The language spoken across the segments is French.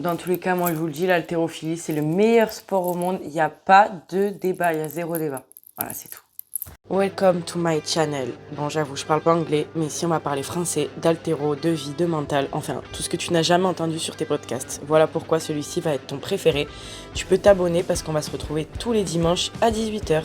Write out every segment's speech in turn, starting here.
dans tous les cas, moi je vous le dis, l'haltérophilie, c'est le meilleur sport au monde. Il n'y a pas de débat, il y a zéro débat. Voilà, c'est tout. Welcome to my channel. Bon, j'avoue, je parle pas anglais, mais ici on va parler français, d'haltéro, de vie, de mental, enfin, tout ce que tu n'as jamais entendu sur tes podcasts. Voilà pourquoi celui-ci va être ton préféré. Tu peux t'abonner parce qu'on va se retrouver tous les dimanches à 18h.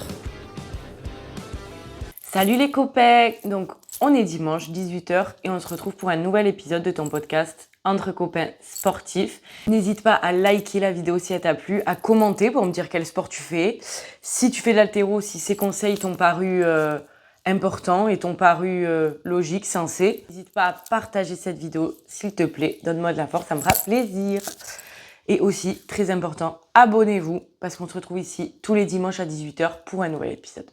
Salut les copains! Donc, on est dimanche, 18h, et on se retrouve pour un nouvel épisode de ton podcast Entre copains sportifs. N'hésite pas à liker la vidéo si elle t'a plu, à commenter pour me dire quel sport tu fais. Si tu fais de l'haltéro, si ces conseils t'ont paru importants et t'ont paru logiques, sensés. N'hésite pas à partager cette vidéo, s'il te plaît. Donne-moi de la force, ça me fera plaisir. Et aussi, très important, abonnez-vous, parce qu'on se retrouve ici tous les dimanches à 18h pour un nouvel épisode.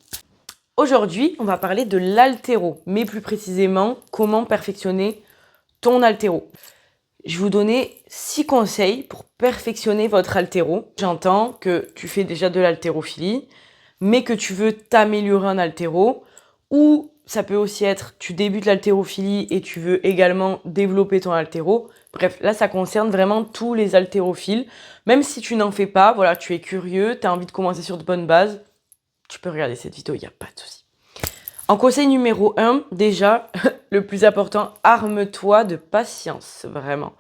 Aujourd'hui, on va parler de l'haltéro, mais plus précisément, comment perfectionner ton haltéro. Je vais vous donner 6 conseils pour perfectionner votre haltéro. J'entends que tu fais déjà de l'haltérophilie, mais que tu veux t'améliorer en haltéro, ou ça peut aussi être tu débutes l'haltérophilie et tu veux également développer ton haltéro. Bref, là, ça concerne vraiment tous les haltérophiles. Même si tu n'en fais pas, voilà, tu es curieux, tu as envie de commencer sur de bonnes bases, tu peux regarder cette vidéo, il n'y a pas de souci. En conseil numéro 1, déjà, le plus important, arme-toi de patience, vraiment.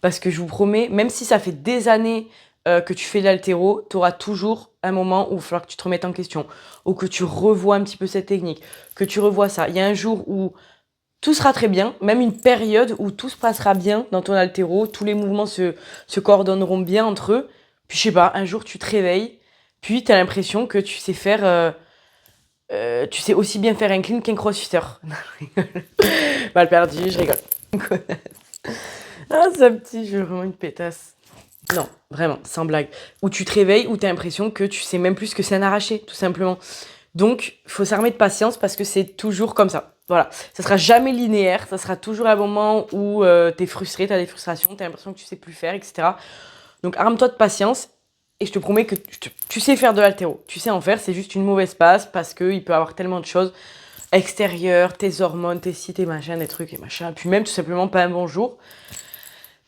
Parce que je vous promets, même si ça fait des années que tu fais de l'haltéro, tu auras toujours un moment où il va falloir que tu te remettes en question, ou que tu revois un petit peu cette technique, que tu revois ça. Il y a un jour où tout sera très bien, même une période où tout se passera bien dans ton haltéro, tous les mouvements se coordonneront bien entre eux. Puis je sais pas, un jour tu te réveilles, puis tu as l'impression que tu sais faire... tu sais aussi bien faire un clean qu'un crossfitter. Non, je rigole. Mal perdu, je rigole. Ah, ça petit jeu, vraiment une pétasse. Non, vraiment, sans blague. Où tu te réveilles, où tu as l'impression que tu sais même plus ce que c'est un arraché, tout simplement. Donc, il faut s'armer de patience parce que c'est toujours comme ça. Voilà, ça sera jamais linéaire, ça sera toujours un moment où tu es frustré, tu as des frustrations, tu as l'impression que tu sais plus faire, etc. Donc, arme-toi de patience. Et je te promets que tu sais faire de l'haltéro. Tu sais en faire, c'est juste une mauvaise passe parce qu'il peut y avoir tellement de choses extérieures, tes hormones, tes ci, tes machins, des trucs et machin. Puis même tout simplement pas un bon jour.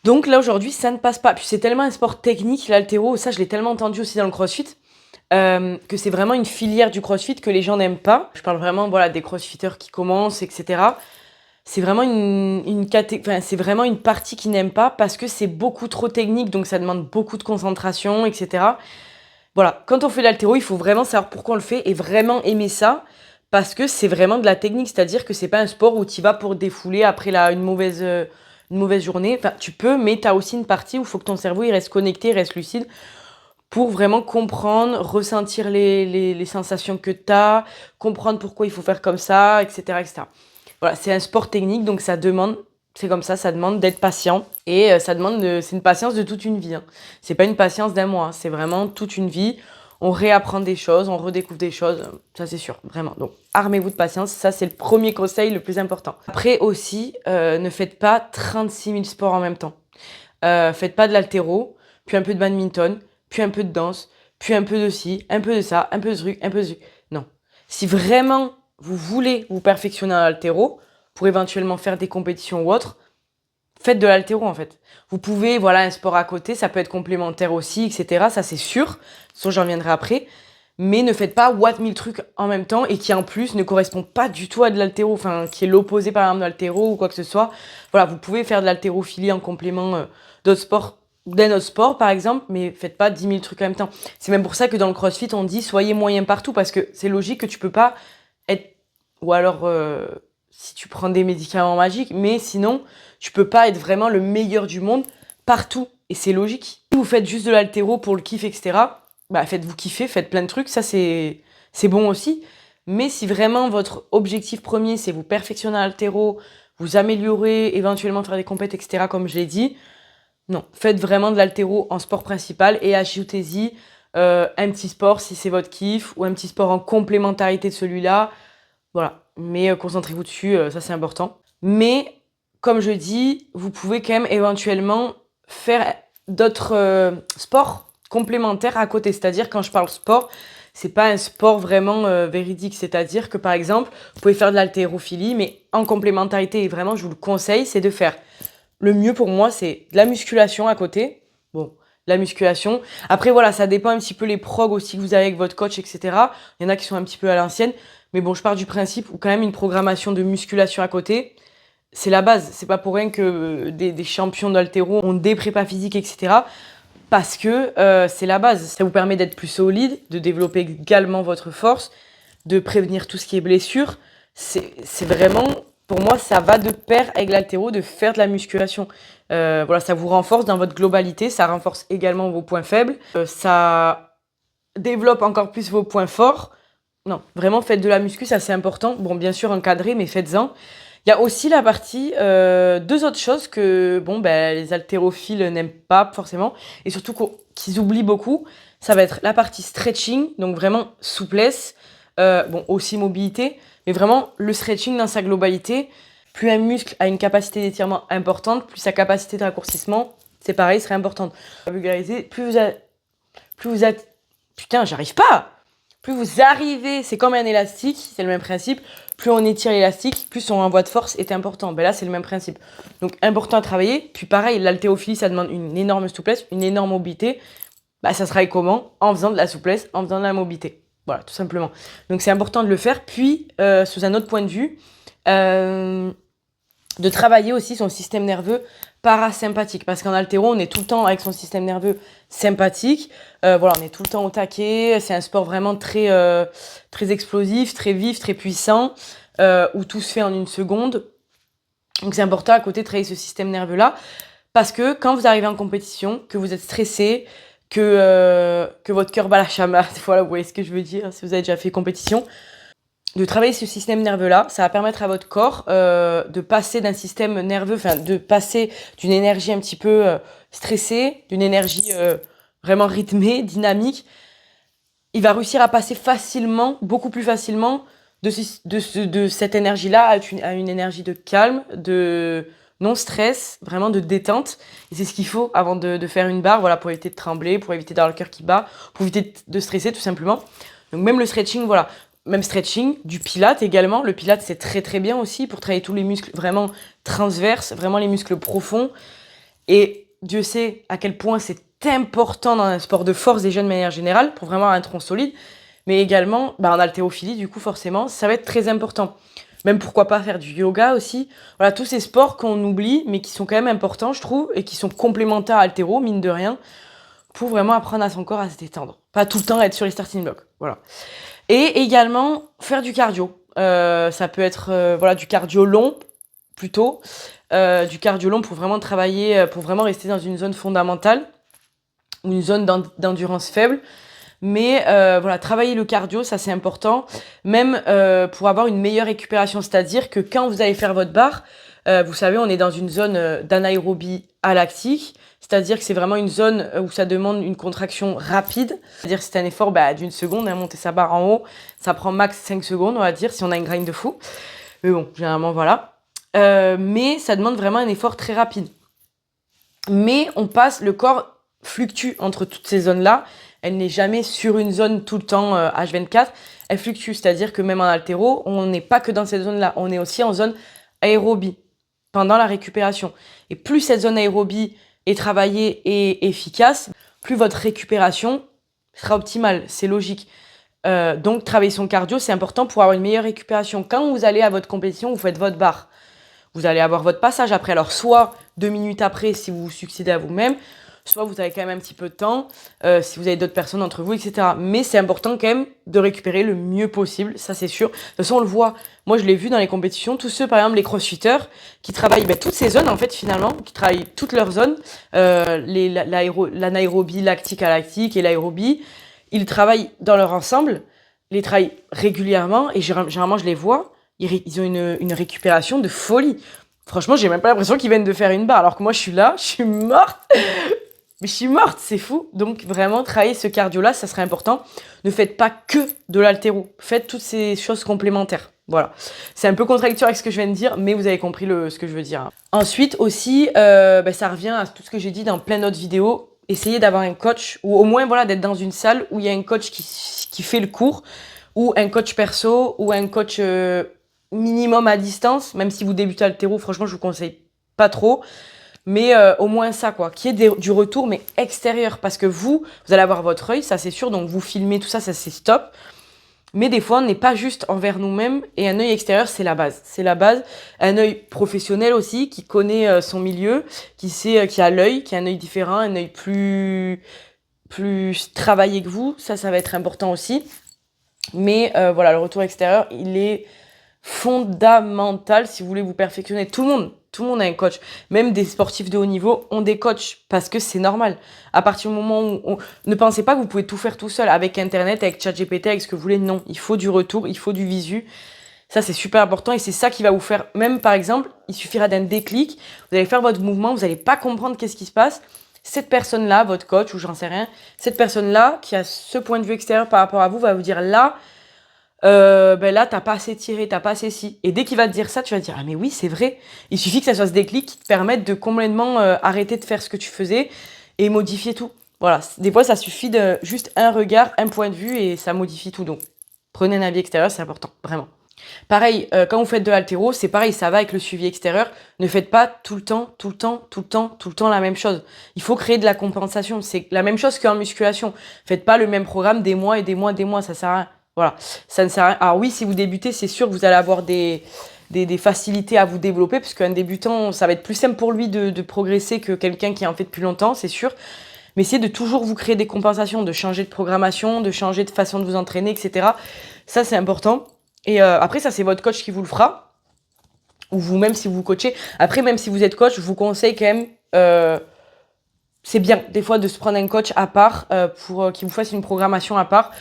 Donc là aujourd'hui, ça ne passe pas. Puis c'est tellement un sport technique, l'haltéro, ça je l'ai tellement entendu aussi dans le crossfit, que c'est vraiment une filière du crossfit que les gens n'aiment pas. Je parle vraiment voilà, des crossfitters qui commencent, etc. C'est vraiment c'est vraiment une partie qu'ils n'aiment pas parce que c'est beaucoup trop technique, donc ça demande beaucoup de concentration, etc. Voilà, quand on fait l'haltéro, il faut vraiment savoir pourquoi on le fait et vraiment aimer ça parce que c'est vraiment de la technique, c'est-à-dire que c'est pas un sport où tu vas pour défouler après une mauvaise journée. Enfin, tu peux, mais tu as aussi une partie où il faut que ton cerveau il reste connecté, il reste lucide pour vraiment comprendre, ressentir les sensations que tu as, comprendre pourquoi il faut faire comme ça, etc., etc. Voilà, c'est un sport technique, donc ça demande, c'est comme ça demande d'être patient. Et c'est une patience de toute une vie. Hein. C'est pas une patience d'un mois, c'est vraiment toute une vie. On réapprend des choses, on redécouvre des choses, ça c'est sûr, vraiment. Donc, armez-vous de patience, ça c'est le premier conseil le plus important. Après aussi, ne faites pas 36 000 sports en même temps. Faites pas de l'haltéro, puis un peu de badminton, puis un peu de danse, puis un peu de ci, un peu de ça, un peu de truc, un peu de truc. Non. Si vraiment vous voulez vous perfectionner en haltéro pour éventuellement faire des compétitions ou autre, faites de l'haltéro en fait. Vous pouvez, voilà, un sport à côté, ça peut être complémentaire aussi, etc. Ça c'est sûr, ça j'en reviendrai après. Mais ne faites pas what 1000 trucs en même temps et qui en plus ne correspond pas du tout à de l'haltéro, enfin qui est l'opposé par exemple de l'haltéro ou quoi que ce soit. Voilà, vous pouvez faire de l'haltérophilie en complément d'autres sports, d'un autre sport par exemple, mais faites pas 10 000 trucs en même temps. C'est même pour ça que dans le crossfit on dit soyez moyen partout parce que c'est logique que tu peux pas être, ou alors si tu prends des médicaments magiques, mais sinon tu peux pas être vraiment le meilleur du monde partout et c'est logique. Si vous faites juste de l'haltéro pour le kiff, etc., bah faites-vous kiffer, faites plein de trucs, ça c'est bon aussi. Mais si vraiment votre objectif premier c'est vous perfectionner à l'haltéro, vous améliorer, éventuellement faire des compètes, etc., comme je l'ai dit, non, faites vraiment de l'haltéro en sport principal et ajoutez-y un petit sport si c'est votre kiff ou un petit sport en complémentarité de celui-là. Voilà, mais concentrez-vous dessus, ça c'est important. Mais comme je dis, vous pouvez quand même éventuellement faire d'autres sports complémentaires à côté. C'est-à-dire quand je parle sport, c'est pas un sport vraiment véridique. C'est-à-dire que par exemple, vous pouvez faire de l'haltérophilie, mais en complémentarité, et vraiment je vous le conseille, c'est de faire le mieux pour moi, c'est de la musculation à côté, Bon, la musculation. Après, voilà, ça dépend un petit peu les prog aussi que vous avez avec votre coach, etc. Il y en a qui sont un petit peu à l'ancienne. Mais bon, je pars du principe où quand même une programmation de musculation à côté, c'est la base. C'est pas pour rien que des champions d'haltéro ont des prépas physiques, etc. Parce que c'est la base. Ça vous permet d'être plus solide, de développer également votre force, de prévenir tout ce qui est blessure. C'est vraiment, pour moi, ça va de pair avec l'haltéro de faire de la musculation. Voilà, ça vous renforce dans votre globalité, ça renforce également vos points faibles, ça développe encore plus vos points forts. Non, vraiment, faites de la muscu, ça c'est important. Bon, bien sûr, encadré, mais faites-en. Il y a aussi la partie, deux autres choses que bon, ben, les haltérophiles n'aiment pas forcément, et surtout qu'ils oublient beaucoup. Ça va être la partie stretching, donc vraiment souplesse, bon, aussi mobilité, mais vraiment le stretching dans sa globalité. Plus un muscle a une capacité d'étirement importante, plus sa capacité de raccourcissement, c'est pareil, serait importante. Vulgariser, plus vous êtes, putain, j'arrive pas! Plus vous arrivez, c'est comme un élastique, c'est le même principe. Plus on étire l'élastique, plus son envoi de force est important. Ben là, c'est le même principe. Donc, important à travailler. Puis pareil, l'haltérophilie, ça demande une énorme souplesse, une énorme mobilité. Bah, ça se travaille comment? En faisant de la souplesse, en faisant de la mobilité. Voilà, tout simplement. Donc, c'est important de le faire. Puis, sous un autre point de vue, de travailler aussi son système nerveux parasympathique. Parce qu'en haltéro, on est tout le temps avec son système nerveux sympathique. Voilà, on est tout le temps au taquet. C'est un sport vraiment très, très explosif, très vif, très puissant, où tout se fait en une seconde. Donc c'est important à côté de travailler ce système nerveux-là. Parce que quand vous arrivez en compétition, que vous êtes stressé, que votre cœur bat la chamade, voilà, vous voyez ce que je veux dire, si vous avez déjà fait compétition, de travailler ce système nerveux-là, ça va permettre à votre corps de passer d'un système nerveux, enfin de passer d'une énergie un petit peu stressée, d'une énergie vraiment rythmée, dynamique. Il va réussir à passer facilement, beaucoup plus facilement, de cette énergie-là à une énergie de calme, de non-stress, vraiment de détente. Et c'est ce qu'il faut avant de faire une barre, voilà, pour éviter de trembler, pour éviter d'avoir le cœur qui bat, pour éviter de stresser tout simplement. Donc même le stretching, voilà. Même stretching, du pilate également. Le pilate, c'est très très bien aussi pour travailler tous les muscles vraiment transverses, vraiment les muscles profonds. Et Dieu sait à quel point c'est important dans un sport de force déjà de manière générale, pour vraiment avoir un tronc solide. Mais également, bah, en haltérophilie, du coup, forcément, ça va être très important. Même pourquoi pas faire du yoga aussi. Voilà, tous ces sports qu'on oublie, mais qui sont quand même importants, je trouve, et qui sont complémentaires à haltéro, mine de rien, pour vraiment apprendre à son corps à se détendre. Pas tout le temps être sur les starting blocks. Voilà. Et également, faire du cardio. Ça peut être voilà, du cardio long, plutôt. Du cardio long pour vraiment travailler, pour vraiment rester dans une zone fondamentale, ou une zone d'endurance faible. Mais voilà, travailler le cardio, ça c'est important. Même pour avoir une meilleure récupération. C'est-à-dire que quand vous allez faire votre barre, vous savez, on est dans une zone d'anaérobie alactique. C'est-à-dire que c'est vraiment une zone où ça demande une contraction rapide. C'est-à-dire que c'est un effort d'une seconde, hein, monter sa barre en haut. Ça prend max 5 secondes, on va dire, si on a une grind de fou. Mais bon, généralement, voilà. Mais ça demande vraiment un effort très rapide. Mais le corps fluctue entre toutes ces zones-là. Elle n'est jamais sur une zone tout le temps H24. Elle fluctue, c'est-à-dire que même en haltéro, on n'est pas que dans cette zone-là. On est aussi en zone aérobie pendant la récupération. Et plus cette zone aérobie est travaillée et efficace, plus votre récupération sera optimale. C'est logique. Donc, travailler son cardio, c'est important pour avoir une meilleure récupération. Quand vous allez à votre compétition, vous faites votre barre. Vous allez avoir votre passage après. Alors, soit 2 minutes après, si vous vous succédez à vous-même, soit vous avez quand même un petit peu de temps, si vous avez d'autres personnes entre vous, etc. Mais c'est important quand même de récupérer le mieux possible, ça c'est sûr. De toute façon, on le voit, moi je l'ai vu dans les compétitions, tous ceux, par exemple, les crossfitters, qui travaillent toutes ces zones, en fait, finalement, qui travaillent toutes leurs zones, l'anaérobie lactique à lactique et l'aérobie, ils travaillent dans leur ensemble, les travaillent régulièrement, et généralement, je les vois, ils ont une récupération de folie. Franchement, j'ai même pas l'impression qu'ils viennent de faire une barre, alors que moi, je suis là, je suis morte. Mais je suis morte, c'est fou. Donc vraiment, travailler ce cardio-là, ça serait important. Ne faites pas que de l'haltéro. Faites toutes ces choses complémentaires. Voilà. C'est un peu contradictoire avec ce que je viens de dire, mais vous avez compris ce que je veux dire. Ensuite aussi, ça revient à tout ce que j'ai dit dans plein d'autres vidéos. Essayez d'avoir un coach, ou au moins voilà, d'être dans une salle où il y a un coach qui fait le cours, ou un coach perso, ou un coach minimum à distance. Même si vous débutez haltéro, franchement, je vous conseille pas trop. Mais au moins ça, quoi, qu'il y ait du retour, mais extérieur. Parce que vous allez avoir votre œil, ça c'est sûr, donc vous filmez tout ça, ça c'est stop. Mais des fois, on n'est pas juste envers nous-mêmes, et un œil extérieur, c'est la base. C'est la base. Un œil professionnel aussi, qui connaît son milieu, qui sait, qui a l'œil, qui a un œil différent, un œil plus travaillé que vous. Ça va être important aussi. Mais voilà, le retour extérieur, il est fondamental si vous voulez vous perfectionner. Tout le monde a un coach. Même des sportifs de haut niveau ont des coachs parce que c'est normal. À partir du moment où ne pensez pas que vous pouvez tout faire tout seul avec Internet, avec ChatGPT, avec ce que vous voulez. Non, il faut du retour, il faut du visu. Ça, c'est super important et c'est ça qui va vous faire, même par exemple, il suffira d'un déclic. Vous allez faire votre mouvement, vous n'allez pas comprendre qu'est-ce qui se passe. Cette personne-là, votre coach ou j'en sais rien, cette personne-là qui a ce point de vue extérieur par rapport à vous va vous dire là, là, t'as pas assez tiré, t'as pas assez si. Et dès qu'il va te dire ça, tu vas te dire, ah mais oui, c'est vrai. Il suffit que ça soit ce déclic qui te permette de complètement arrêter de faire ce que tu faisais et modifier tout. Voilà, des fois, ça suffit de juste un regard, un point de vue et ça modifie tout. Donc, prenez un avis extérieur, c'est important, vraiment. Pareil, quand vous faites de l'haltéro, c'est pareil, ça va avec le suivi extérieur. Ne faites pas tout le temps la même chose. Il faut créer de la compensation. C'est la même chose qu'en musculation. Faites pas le même programme des mois, ça sert à rien. Voilà, ça ne sert à rien. Alors oui, si vous débutez, c'est sûr que vous allez avoir des facilités à vous développer, parce qu'un débutant, ça va être plus simple pour lui de progresser que quelqu'un qui en fait depuis longtemps, c'est sûr. Mais essayez de toujours vous créer des compensations, de changer de programmation, de changer de façon de vous entraîner, etc. Ça, c'est important. Et après, ça, c'est votre coach qui vous le fera. Ou vous-même, si vous coachez. Après, même si vous êtes coach, je vous conseille quand même... c'est bien, des fois, de se prendre un coach à part pour qu'il vous fasse une programmation à part.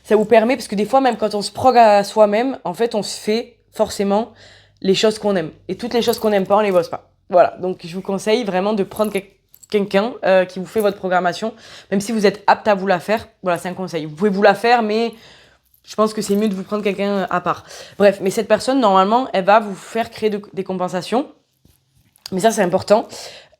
Ça vous permet, parce que des fois, même quand on se prog à soi-même, en fait, on se fait forcément les choses qu'on aime. Et toutes les choses qu'on n'aime pas, on les bosse pas. Voilà, donc je vous conseille vraiment de prendre quelqu'un qui vous fait votre programmation, même si vous êtes apte à vous la faire. Voilà, c'est un conseil. Vous pouvez vous la faire, mais je pense que c'est mieux de vous prendre quelqu'un à part. Bref, mais cette personne, normalement, elle va vous faire créer des compensations. Mais ça, c'est important.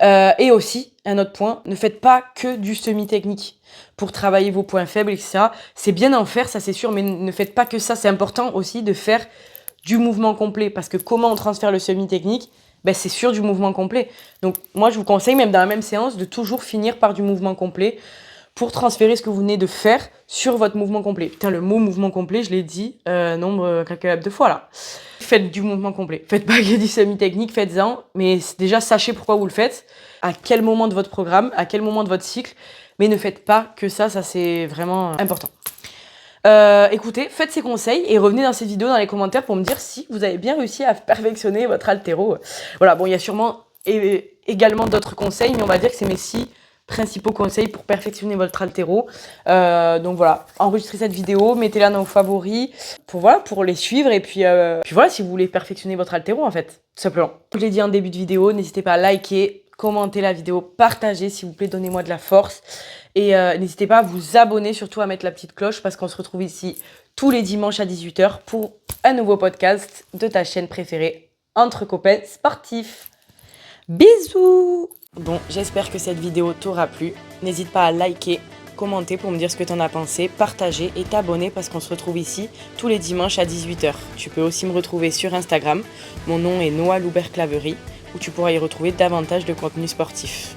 Et aussi, un autre point, ne faites pas que du semi-technique pour travailler vos points faibles, etc. C'est bien d'en faire, ça c'est sûr, mais ne faites pas que ça. C'est important aussi de faire du mouvement complet. Parce que comment on transfère le semi-technique ? C'est sur du mouvement complet. Donc moi, je vous conseille, même dans la même séance, de toujours finir par du mouvement complet pour transférer ce que vous venez de faire sur votre mouvement complet. Putain, le mot mouvement complet, je l'ai dit nombre calculable de fois là. Faites du mouvement complet. Faites pas que du semi-technique, faites-en. Mais déjà, sachez pourquoi vous le faites, à quel moment de votre programme, à quel moment de votre cycle. Mais ne faites pas que ça c'est vraiment important. Écoutez, faites ces conseils et revenez dans cette vidéo dans les commentaires pour me dire si vous avez bien réussi à perfectionner votre haltéro. Voilà, bon, il y a sûrement également d'autres conseils, mais on va dire que c'est mes 6 principaux conseils pour perfectionner votre haltéro. Donc voilà, enregistrez cette vidéo, mettez-la dans vos favoris pour les suivre et puis voilà, si vous voulez perfectionner votre haltéro en fait, tout simplement. Je l'ai dit en début de vidéo, n'hésitez pas à liker, commenter la vidéo, partagez s'il vous plaît, donnez-moi de la force et n'hésitez pas à vous abonner, surtout à mettre la petite cloche parce qu'on se retrouve ici tous les dimanches à 18h pour un nouveau podcast de ta chaîne préférée Entre copains sportifs. Bisous! Bon, j'espère que cette vidéo t'aura plu. N'hésite pas à liker, commenter pour me dire ce que t'en as pensé, partager et t'abonner parce qu'on se retrouve ici tous les dimanches à 18h. Tu peux aussi me retrouver sur Instagram. Mon nom est Noah Loubert Claverie où tu pourras y retrouver davantage de contenu sportif.